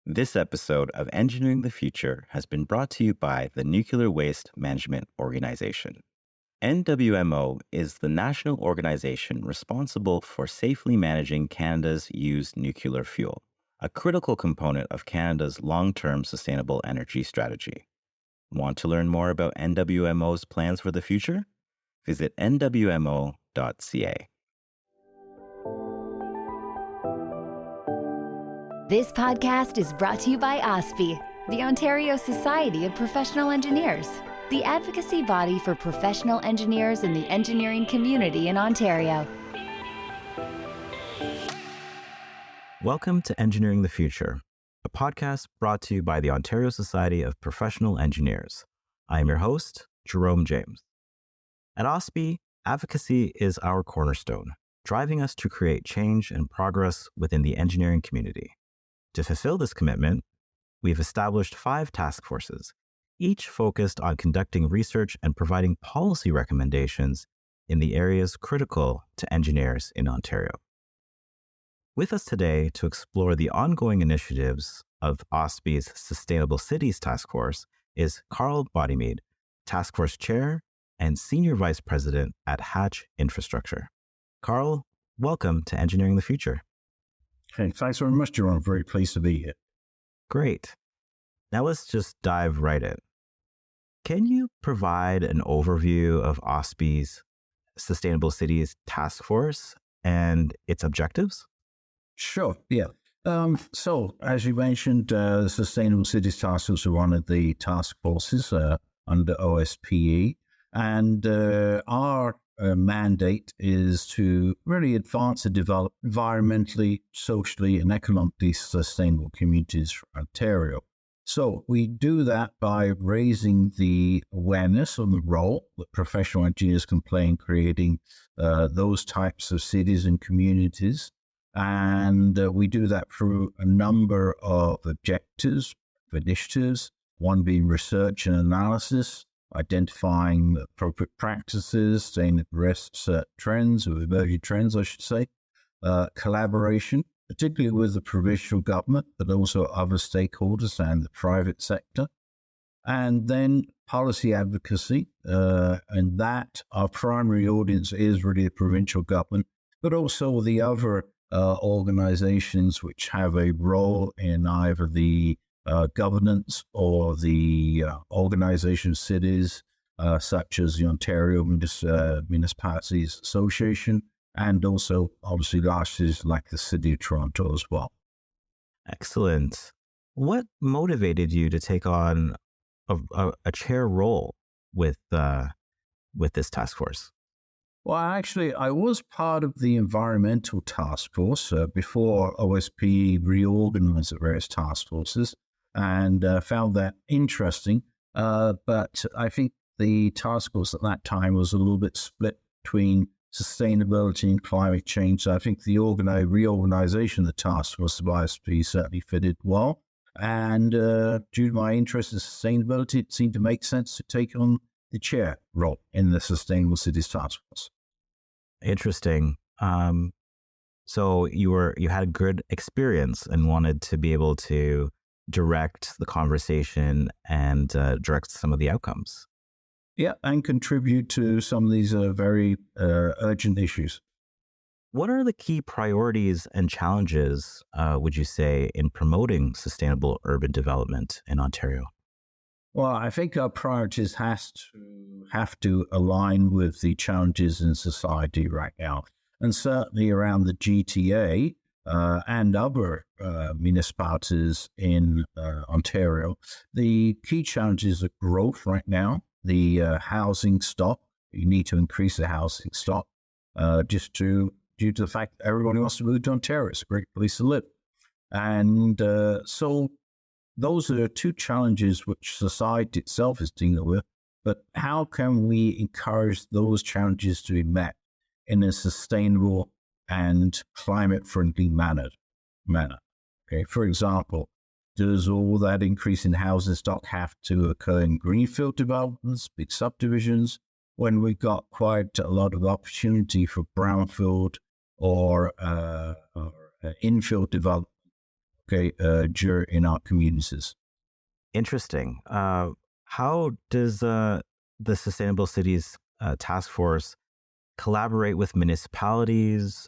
This episode of Engineering the Future has been brought to you by the Nuclear Waste Management Organization. NWMO is the national organization responsible for safely managing Canada's used nuclear fuel, a critical component of Canada's long-term sustainable energy strategy. Want to learn more about NWMO's plans for the future? Visit nwmo.ca. This podcast is brought to you by OSPE, the Ontario Society of Professional Engineers, the advocacy body for professional engineers in the engineering community in Ontario. Welcome to Engineering the Future, a podcast brought to you by the Ontario Society of Professional Engineers. I am your host, Jerome James. At OSPE, advocacy is our cornerstone, driving us to create change and progress within the engineering community. To fulfill this commitment, we've established 5 task forces, each focused on conducting research and providing policy recommendations in the areas critical to engineers in Ontario. With us today to explore the ongoing initiatives of OSPE's Sustainable Cities Task Force is Carl Bodimeade, Task Force Chair and Senior Vice President at Hatch Infrastructure. Carl, welcome to Engineering the Future. Hey, thanks very much, Jerome. I'm very pleased to be here. Great. Now let's just dive right in. Can you provide an overview of OSPE's Sustainable Cities Task Force and its objectives? Sure, yeah. So, as you mentioned, the Sustainable Cities Task Force are one of the task forces under OSPE, and our mandate is to really advance and develop environmentally, socially, and economically sustainable communities for Ontario. So we do that by raising the awareness of the role that professional engineers can play in creating those types of cities and communities. And we do that through a number of objectives, initiatives, one being research and analysis, identifying appropriate practices, staying abreast of certain trends, or emerging trends, I should say, collaboration, particularly with the provincial government, but also other stakeholders and the private sector, and then policy advocacy, and that our primary audience is really the provincial government, but also the other organizations which have a role in either the governance or the organization of cities, such as the Ontario Municipalities Association, and also obviously large cities like the City of Toronto as well. Excellent. What motivated you to take on a chair role with this task force? Well, actually, I was part of the environmental task force before OSPE reorganized the various task forces, and found that interesting. But I think the task force at that time was a little bit split between sustainability and climate change. So I think the reorganization of the task force of OSPE certainly fitted well. And due to my interest in sustainability, it seemed to make sense to take on the chair role in the Sustainable Cities Task Force. Interesting. So you had a good experience and wanted to be able to direct the conversation and direct some of the outcomes. Yeah, and contribute to some of these very urgent issues. What are the key priorities and challenges, would you say, in promoting sustainable urban development in Ontario? Well, I think our priorities have to align with the challenges in society right now, and certainly around the GTA and other municipalities in Ontario. The key challenges are growth right now, the housing stock. You need to increase the housing stock due to the fact that everybody wants to move to Ontario. It's a great place to live. And so those are 2 challenges which society itself is dealing with. But how can we encourage those challenges to be met in a sustainable and climate-friendly manner? Okay, for example, does all that increase in housing stock have to occur in greenfield developments, big subdivisions, when we've got quite a lot of opportunity for brownfield or infill development in our communities. Interesting. How does the Sustainable Cities Task Force collaborate with municipalities?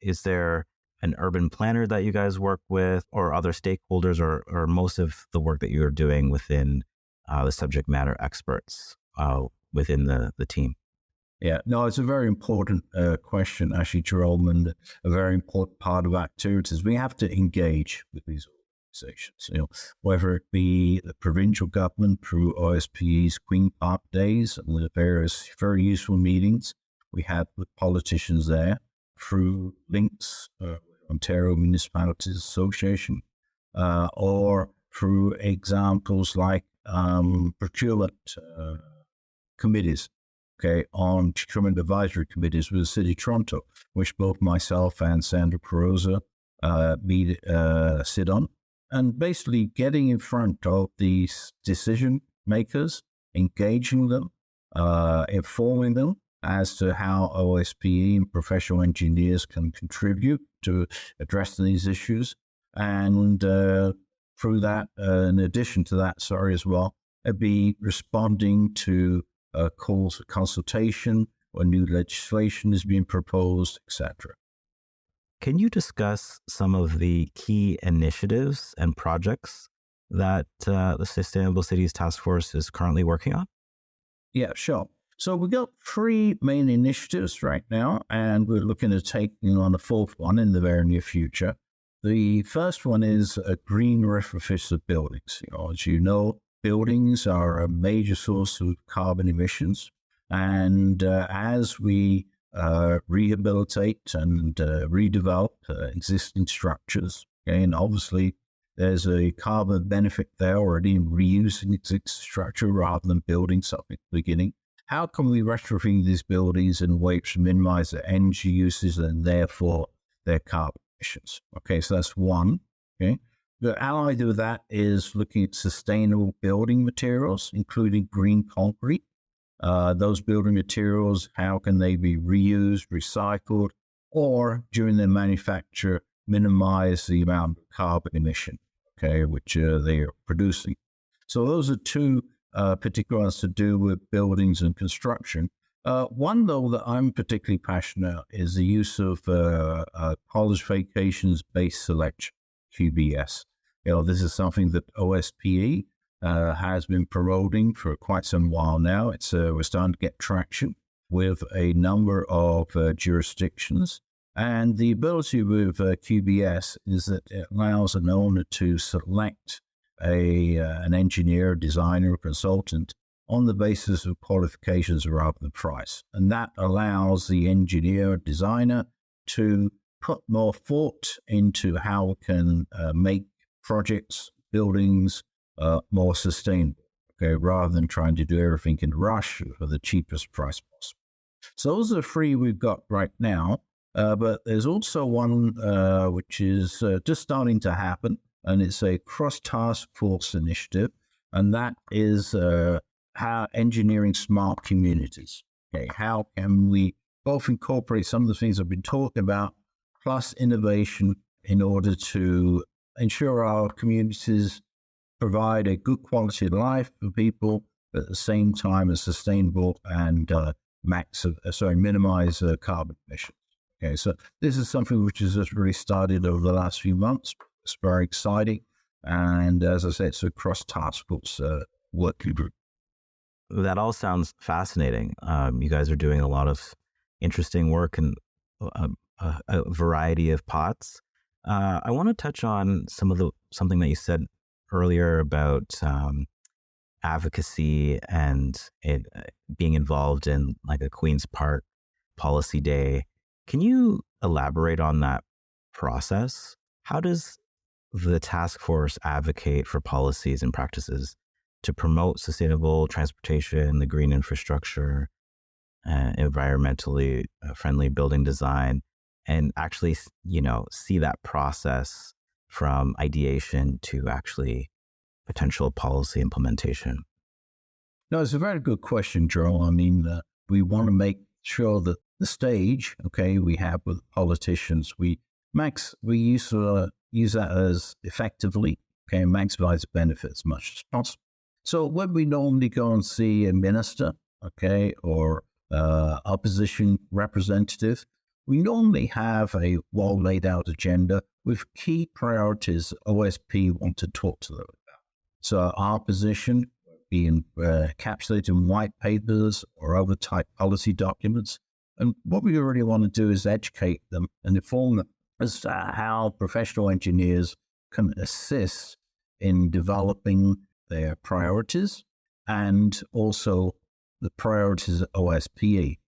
Is there an urban planner that you guys work with, or other stakeholders, or most of the work that you're doing within the subject matter experts within the team? Yeah, no, it's a very important question, actually, Jerome, and a very important part of activities. We have to engage with these organizations, whether it be the provincial government through OSPE's Queen Park Days and the various very useful meetings we had with politicians there, through links, Ontario Municipalities Association, or through examples like procurement committees, on procurement advisory committees with the City of Toronto, which both myself and Sandra Perosa sit on, and basically getting in front of these decision makers, engaging them, informing them as to how OSPE and professional engineers can contribute to addressing these issues. And through that, in addition to that, as well, it'd be responding to calls for consultation when new legislation is being proposed, etc. Can you discuss some of the key initiatives and projects that the Sustainable Cities Task Force is currently working on? Yeah, sure. So we've got 3 main initiatives right now, and we're looking at taking on a 4th one in the very near future. The first one is a green retrofit of buildings. As you know, buildings are a major source of carbon emissions, and as we rehabilitate and redevelop existing structures, and obviously there's a carbon benefit there already in reusing existing structure rather than building something at the beginning. How can we retrofit these buildings in a way to minimize their energy uses and therefore their carbon emissions? So that's one. The allied with that is looking at sustainable building materials, including green concrete. Those building materials, how can they be reused, recycled, or during their manufacture, minimize the amount of carbon emission, which they are producing. So those are 2 particular ones to do with buildings and construction. One, though, that I'm particularly passionate about is the use of college vacations-based selection, QBS. This is something that OSPE has been promoting for quite some while now. We're starting to get traction with a number of jurisdictions. And the ability with QBS is that it allows an owner to select an engineer, designer, or consultant on the basis of qualifications rather than price. And that allows the engineer, designer to put more thought into how we can make projects, buildings more sustainable, rather than trying to do everything in a rush for the cheapest price possible. So those are 3 we've got right now, but there's also one which is just starting to happen, and it's a cross-task force initiative, and that is how engineering smart communities. How can we both incorporate some of the things I've been talking about, plus innovation, in order to ensure our communities provide a good quality of life for people, but at the same time as sustainable and minimize carbon emissions. So this is something which has just really started over the last few months. It's very exciting, and as I said, it's a cross-task force working group. That all sounds fascinating. You guys are doing a lot of interesting work in a variety of pots. I want to touch on something that you said earlier about advocacy and it being involved in like a Queen's Park policy day. Can you elaborate on that process? How does the task force advocate for policies and practices to promote sustainable transportation, the green infrastructure, environmentally friendly building design, and actually, see that process from ideation to actually potential policy implementation? No, it's a very good question, Joel. I mean, we want to make sure that the stage, we have with politicians, we use use that as effectively, okay, and maximize the benefit as much as possible. So when we normally go and see a minister, okay, or opposition representative, we normally have a well laid out agenda with key priorities OSP want to talk to them about. So our position being encapsulated in white papers or other type policy documents. And what we really want to do is educate them and inform them as to how professional engineers can assist in developing their priorities and also the priorities that OSPE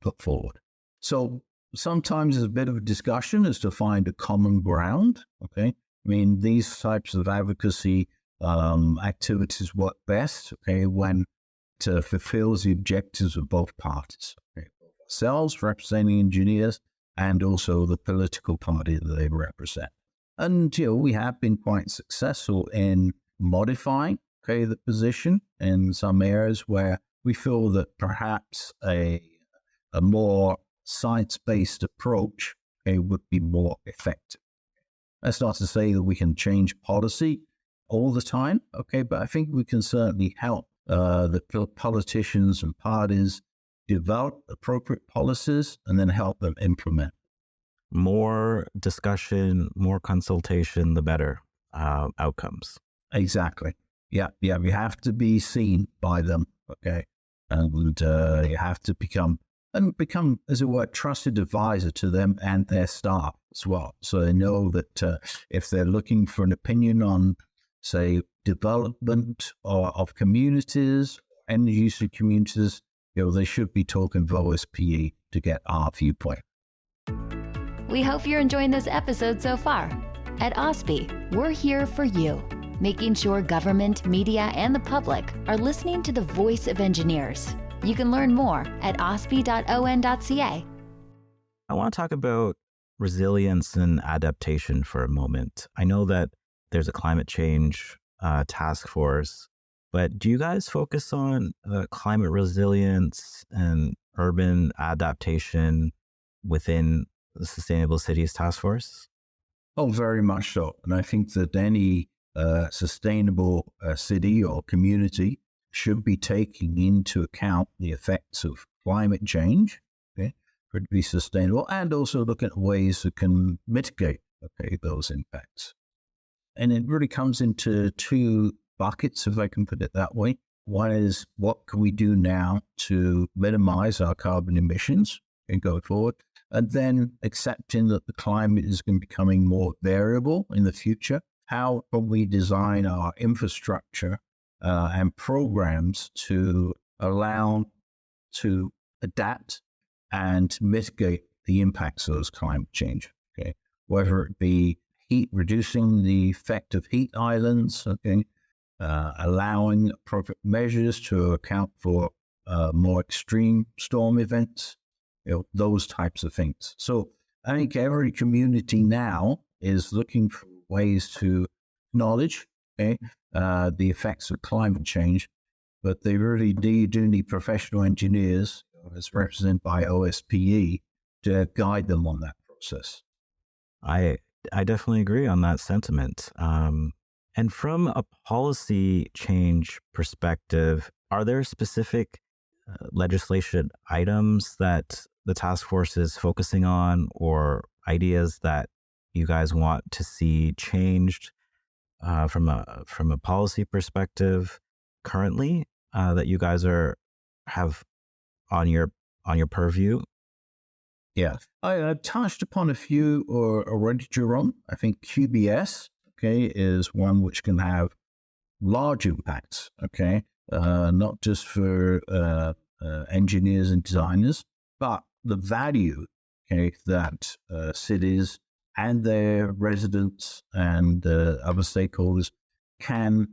put forward. So sometimes there's a bit of a discussion as to find a common ground, okay? I mean, these types of advocacy activities work best, okay, when it fulfills the objectives of both parties, okay? Ourselves representing engineers and also the political party that they represent. And, we have been quite successful in modifying, okay, the position in some areas where we feel that perhaps a more science-based approach, okay, would be more effective. That's not to say that we can change policy all the time, okay, but I think we can certainly help the politicians and parties develop appropriate policies and then help them implement. More discussion, more consultation, the better outcomes. Exactly. Yeah. We have to be seen by them, okay, and you have to become, as it were, a trusted advisor to them and their staff as well. So they know that if they're looking for an opinion on, say, development of communities, energy use communities, they should be talking to OSPE to get our viewpoint. We hope you're enjoying this episode so far. At OSPE, we're here for you, making sure government, media, and the public are listening to the voice of engineers. You can learn more at ospe.on.ca. I want to talk about resilience and adaptation for a moment. I know that there's a climate change task force, but do you guys focus on climate resilience and urban adaptation within the Sustainable Cities Task Force? Oh, very much so. And I think that any sustainable city or community should be taking into account the effects of climate change, okay, for it to be sustainable, and also look at ways that can mitigate, okay, those impacts. And it really comes into two buckets, if I can put it that way. One is, what can we do now to minimize our carbon emissions and go forward? And then accepting that the climate is going to be becoming more variable in the future. How can we design our infrastructure and programs to allow to adapt and mitigate the impacts of those climate change? Okay, whether it be reducing the effect of heat islands, okay, allowing appropriate measures to account for more extreme storm events, those types of things. So I think every community now is looking for ways to acknowledge, okay, the effects of climate change, but they really do need professional engineers, as represented by OSPE, to guide them on that process. I definitely agree on that sentiment. And from a policy change perspective, are there specific legislation items that the task force is focusing on, or ideas that you guys want to see changed from a policy perspective currently that you guys have on your purview? Yeah, I touched upon a few already, Jerome. I think QBS, okay, is one which can have large impacts, okay, not just for engineers and designers, but the value, okay, that cities and their residents and other stakeholders can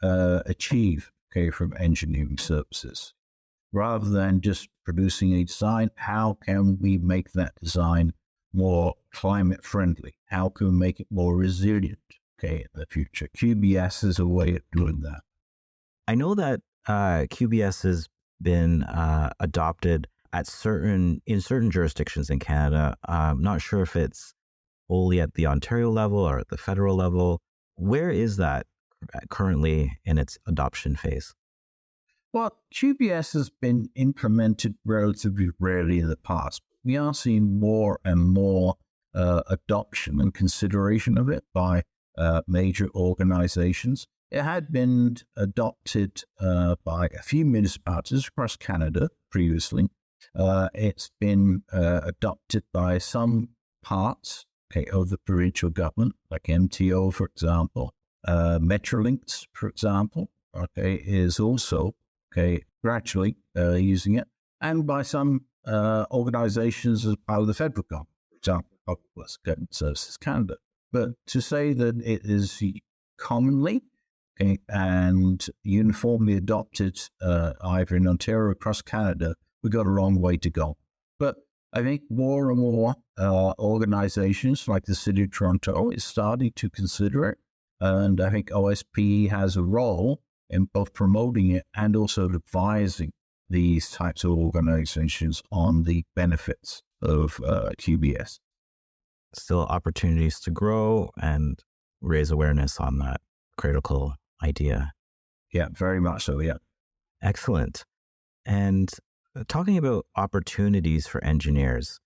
achieve, okay, from engineering services. Rather than just producing a design, how can we make that design more climate friendly? How can we make it more resilient, okay, in the future? QBS is a way of doing that. I know that QBS has been adopted in certain jurisdictions in Canada. I'm not sure if it's only at the Ontario level or at the federal level? Where is that currently in its adoption phase? Well, QBS has been implemented relatively rarely in the past. We are seeing more and more adoption and consideration of it by major organizations. It had been adopted by a few municipalities across Canada previously. It's been adopted by some parts of the provincial government, like MTO, for example. Metrolinx, for example, is also gradually using it, and by some organizations as part of the federal government, for example, Public Government Services Canada. But to say that it is commonly and uniformly adopted either in Ontario or across Canada, we've got a long way to go. But I think more and more organizations like the City of Toronto is starting to consider it. And I think OSPE has a role in both promoting it and also advising these types of organizations on the benefits of QBS. Still opportunities to grow and raise awareness on that critical idea. Yeah, very much so, yeah. Excellent. And talking about opportunities for engineers,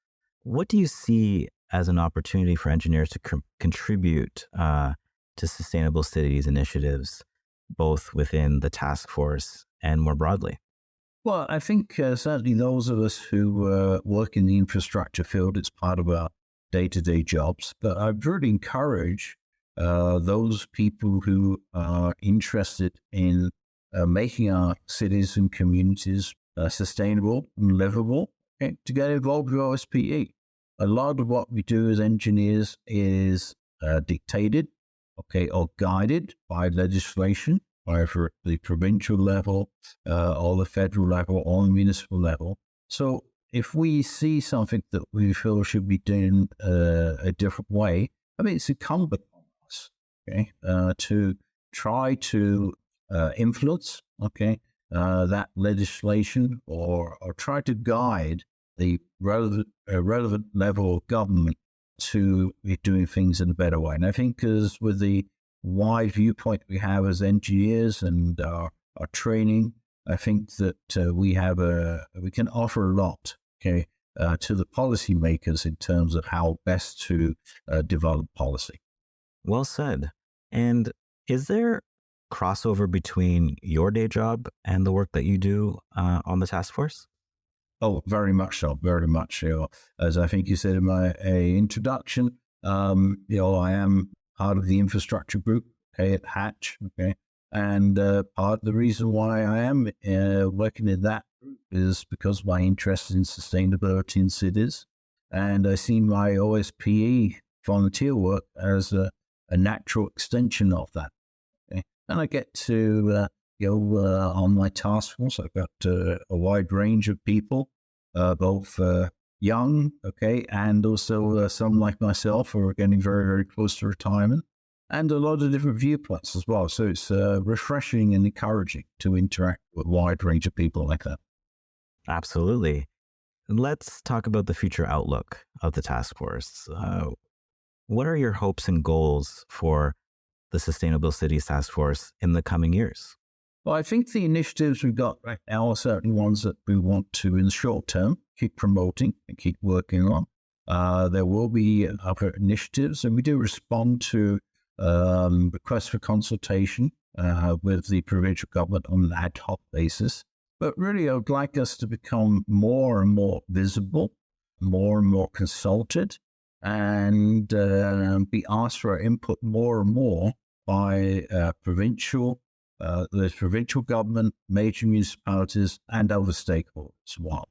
what do you see as an opportunity for engineers to contribute to sustainable cities initiatives, both within the task force and more broadly? Well, I think certainly those of us who work in the infrastructure field, it's part of our day-to-day jobs. But I'd really encourage those people who are interested in making our cities and communities sustainable and livable to get involved with OSPE. A lot of what we do as engineers is dictated, or guided by legislation, either at the provincial level or the federal level or the municipal level. So if we see something that we feel should be done a different way, I mean, it's incumbent on us, to try to influence, that legislation or try to guide the relevant level of government to be doing things in a better way. And I think as with the wide viewpoint we have as engineers and our training, I think that we can offer a lot, to the policymakers in terms of how best to develop policy. Well said. And is there crossover between your day job and the work that you do on the task force? Oh, very much so, very much so. As I think you said in my introduction, I am part of the infrastructure group, at Hatch, and part of the reason why I am working in that group is because of my interest in sustainability in cities, and I see my OSPE volunteer work as a natural extension of that. And I get to on my task force, I've got a wide range of people, both young, and also some like myself who are getting very, very close to retirement, and a lot of different viewpoints as well. So it's refreshing and encouraging to interact with a wide range of people like that. Absolutely. Let's talk about the future outlook of the task force. What are your hopes and goals for the Sustainable Cities Task Force in the coming years? Well, I think the initiatives we've got right now are certainly ones that we want to, in the short term, keep promoting and keep working on. There will be other initiatives, and we do respond to requests for consultation with the provincial government on an ad hoc basis. But really, I would like us to become more and more visible, more and more consulted, and be asked for our input more and more by the provincial government, major municipalities, and other stakeholders as well.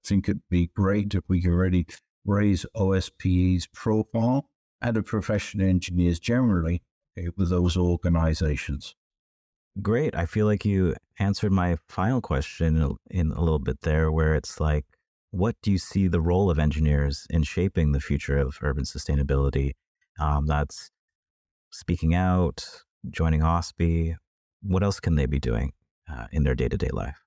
I think it'd be great if we could really raise OSPE's profile and the professional engineers generally with those organizations. Great. I feel like you answered my final question in a little bit there, where it's like, what do you see the role of engineers in shaping the future of urban sustainability? That's speaking out, joining OSPE. What else can they be doing in their day-to-day life?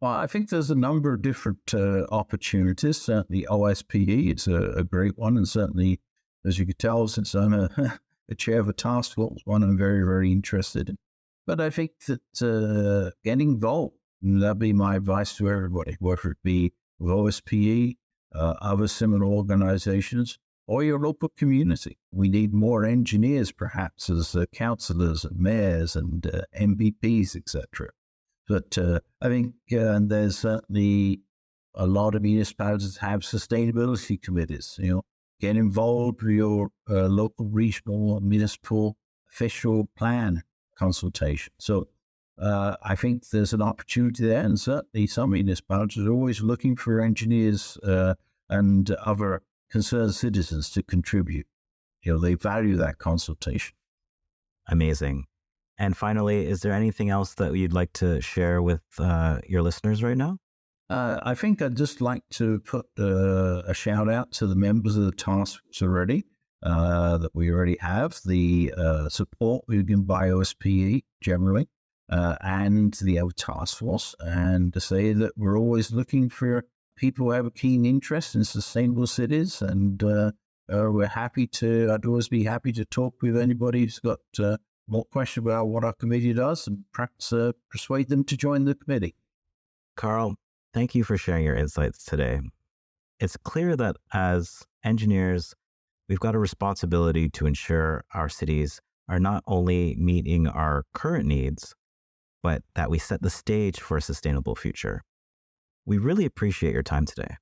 Well, I think there's a number of different opportunities. Certainly OSPE, it's a great one, and certainly as you could tell, since I'm a chair of a task force, one I'm very, very interested in. But I think that getting involved, that'd be my advice to everybody, whether it be with OSPE, other similar organizations, or your local community. We need more engineers, perhaps, as councillors and mayors and MVPs, etc. But I think there's certainly a lot of municipalities have sustainability committees. Get involved with your local, regional, municipal official plan consultation. So I think there's an opportunity there, and certainly some municipalities are always looking for engineers and other concerned citizens to contribute. They value that consultation. Amazing. And finally, is there anything else that you'd like to share with your listeners right now? I think I'd just like to put a shout out to the members of the task force already, that we already have, the support we've given by OSPE generally, and the other task force, and to say that we're always looking for people who have a keen interest in sustainable cities, and I'd always be happy to talk with anybody who's got more questions about what our committee does, and perhaps persuade them to join the committee. Carl, thank you for sharing your insights today. It's clear that as engineers, we've got a responsibility to ensure our cities are not only meeting our current needs, but that we set the stage for a sustainable future. We really appreciate your time today.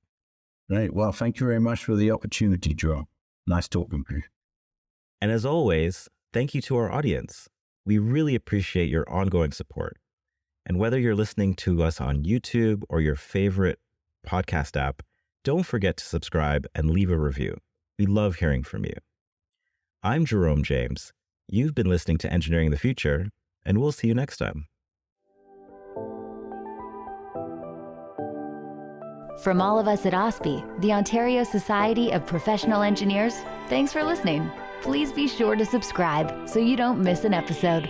Great. Well, thank you very much for the opportunity, Jerome. Nice talking to you. And as always, thank you to our audience. We really appreciate your ongoing support. And whether you're listening to us on YouTube or your favorite podcast app, don't forget to subscribe and leave a review. We love hearing from you. I'm Jerome James. You've been listening to Engineering the Future, and we'll see you next time. From all of us at OSPE, the Ontario Society of Professional Engineers, thanks for listening. Please be sure to subscribe so you don't miss an episode.